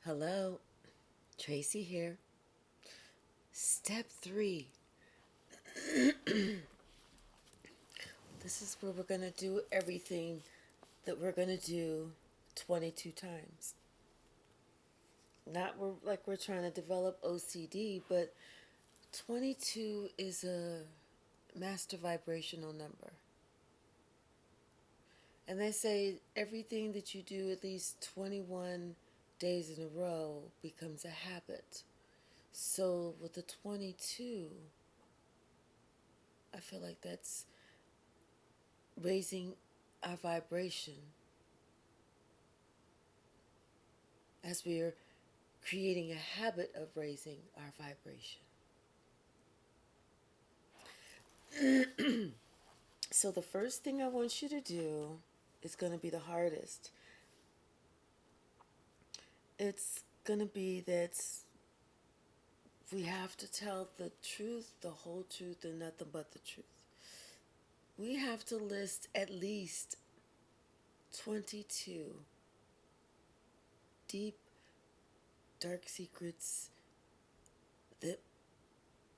Hello, Tracy here. Step 3. This is where we're going to do everything that we're going to do 22 times. Not like we're trying to develop OCD, but 22 is a master vibrational number. And they say everything that you do at least 21 days in a row becomes a habit. So with the 22, I feel like that's raising our vibration as we are creating a habit of raising our vibration. So, the first thing I want you to do is going to be the hardest. It's going to be that we have to tell the truth, the whole truth, and nothing but the truth. We have to list at least 22 deep, dark secrets that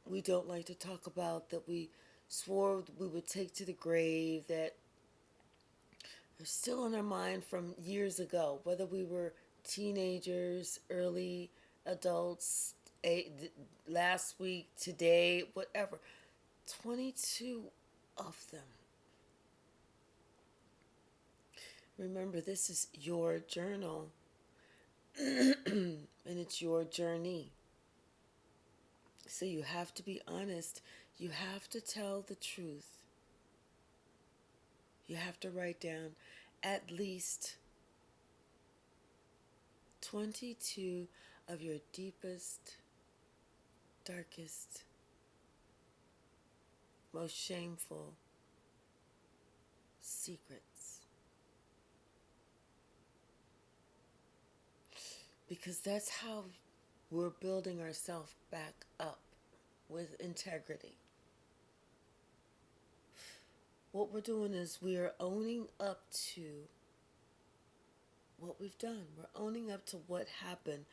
we don't like to talk about, that we swore we would take to the grave, that are still in our mind from years ago, whether we were teenagers, early adults, last week, today, whatever. 22 of them. Remember, this is your journal and it's your journey. So you have to be honest. You have to tell the truth. You have to write down at least 22 of your deepest, darkest, most shameful secrets. Because that's how we're building ourselves back up with integrity. What we're doing is we are owning up to what we've done. We're owning up to what happened.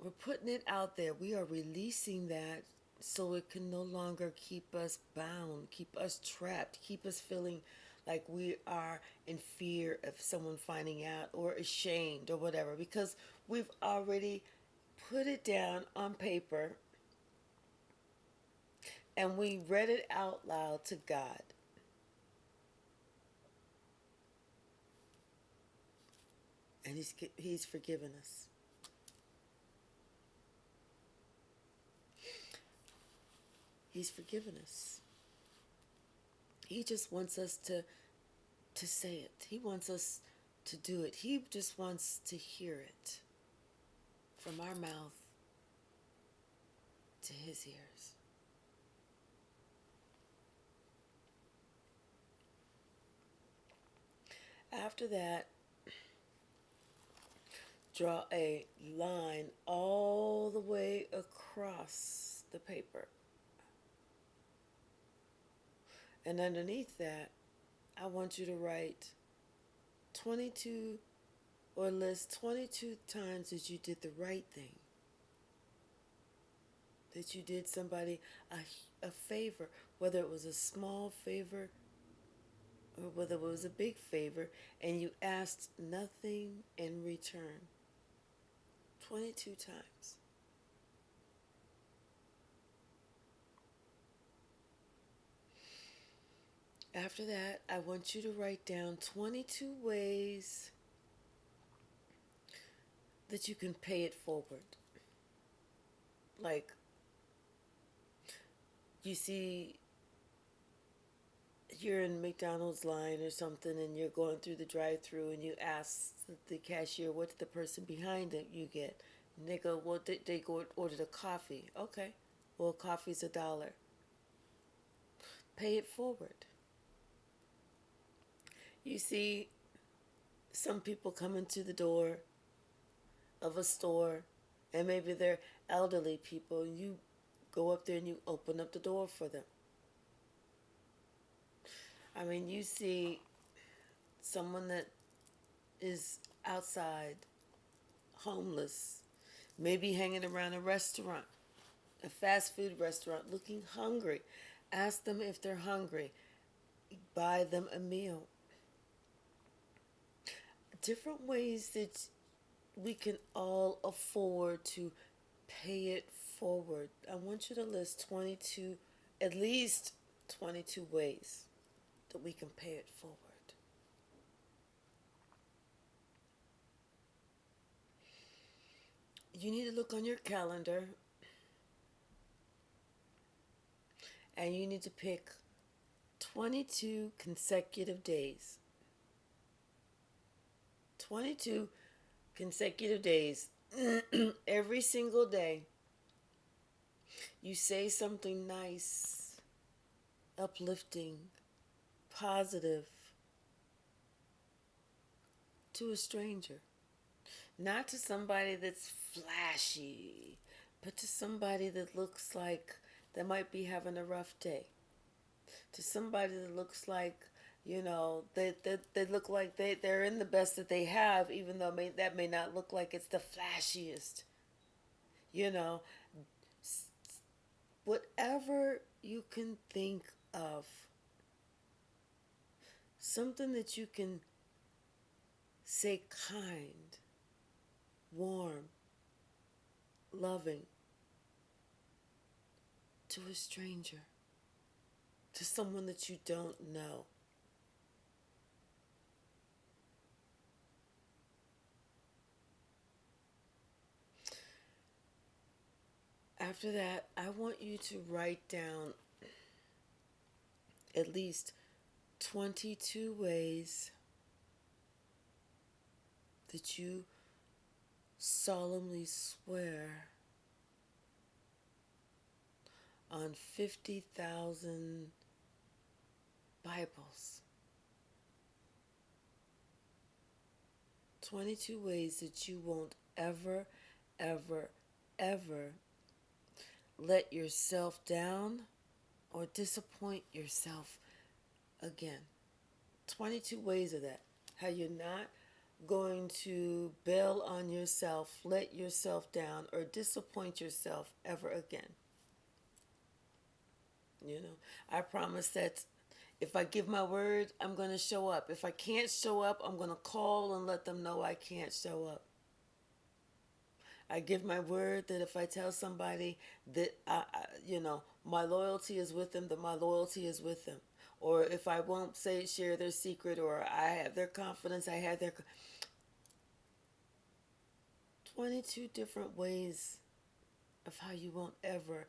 We're putting it out there. We are releasing that so it can no longer keep us bound, keep us trapped, keep us feeling like we are in fear of someone finding out or ashamed or whatever, because we've already put it down on paper and we read it out loud to God. And he's forgiven us. He's forgiven us. He just wants us to say it. He wants us to do it. He just wants to hear it from our mouth to his ears. After that, draw a line all the way across the paper. And underneath that, I want you to write 22 or list 22 times that you did the right thing. That you did somebody a favor, whether it was a small favor or whether it was a big favor, and you asked nothing in return. 22 times. After that, I want you to write down 22 ways that you can pay it forward. Like, you see, you're in McDonald's line or something and you're going through the drive-thru and you ask the cashier, what did the person behind it you get? And they go, well, they go order the coffee. Okay, well, coffee's $1. Pay it forward. You see, some people come into the door of a store and maybe they're elderly people and you go up there and you open up the door for them. I mean, you see someone that is outside homeless, maybe hanging around a restaurant, a fast food restaurant, looking hungry. Ask them if they're hungry. Buy them a meal. Different ways that we can all afford to pay it forward. I want you to list 22, at least 22 ways that we can pay it forward. You need to look on your calendar and you need to pick 22 consecutive days. 22 consecutive days. Every single day, you say something nice, uplifting, positive to a stranger. Not to somebody that's flashy, but to somebody that looks like they might be having a rough day. To somebody that looks like, they look like they're in the best that they have, even though that may not look like it's the flashiest. You know, whatever you can think of, something that you can say kind, warm, loving to a stranger, to someone that you don't know. After that, I want you to write down at least 22 ways that you solemnly swear on 50,000 Bibles. 22 ways that you won't ever, ever, ever let yourself down or disappoint yourself again. 22 ways of that. How you're not going to bail on yourself, let yourself down, or disappoint yourself ever again. I promise that if I give my word, I'm going to show up. If I can't show up, I'm going to call and let them know I can't show up. I give my word that if I tell somebody that my loyalty is with them, that my loyalty is with them. Or if I won't share their secret, or I have their confidence, I have their 22 different ways of how you won't ever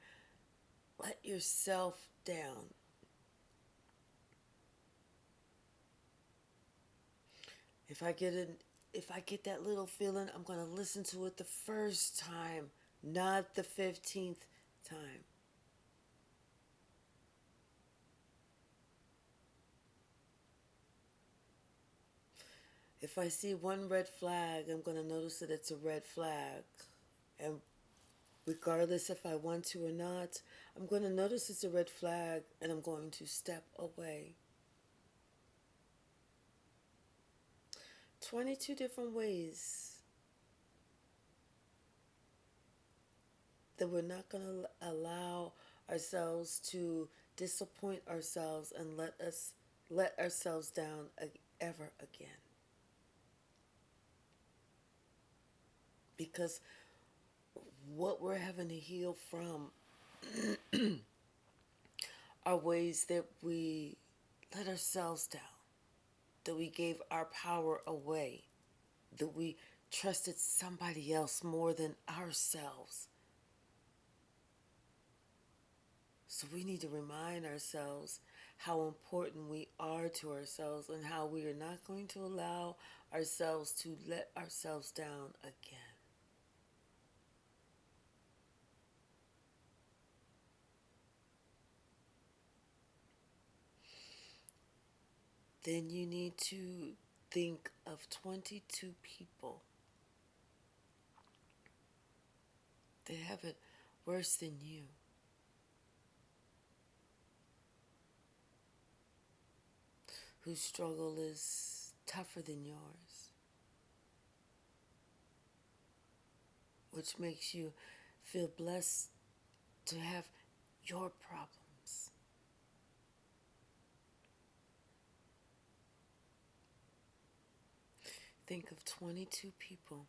let yourself down. If I get that little feeling, I'm going to listen to it the first time, not the 15th time. If I see one red flag, I'm going to notice that it's a red flag. And regardless if I want to or not, I'm going to notice it's a red flag and I'm going to step away. 22 different ways that we're not going to allow ourselves to disappoint ourselves and let ourselves down ever again. Because what we're having to heal from are ways that we let ourselves down, that we gave our power away, that we trusted somebody else more than ourselves. So we need to remind ourselves how important we are to ourselves and how we are not going to allow ourselves to let ourselves down again. Then you need to think of 22 people that have it worse than you. Whose struggle is tougher than yours. which makes you feel blessed to have your problems. Think of 22 people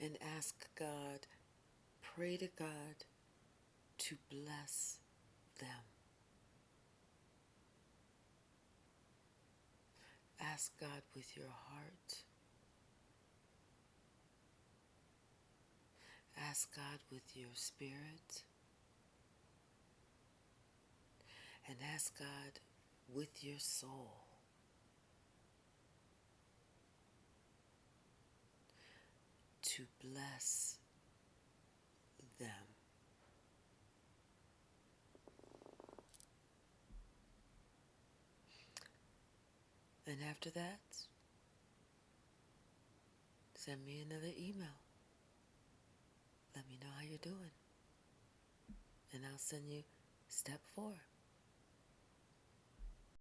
and ask God, pray to God to bless them. Ask God with your heart. Ask God with your spirit. And ask God with your soul to bless them. And after that, send me another email. Let me know how you're doing. And I'll send you step 4.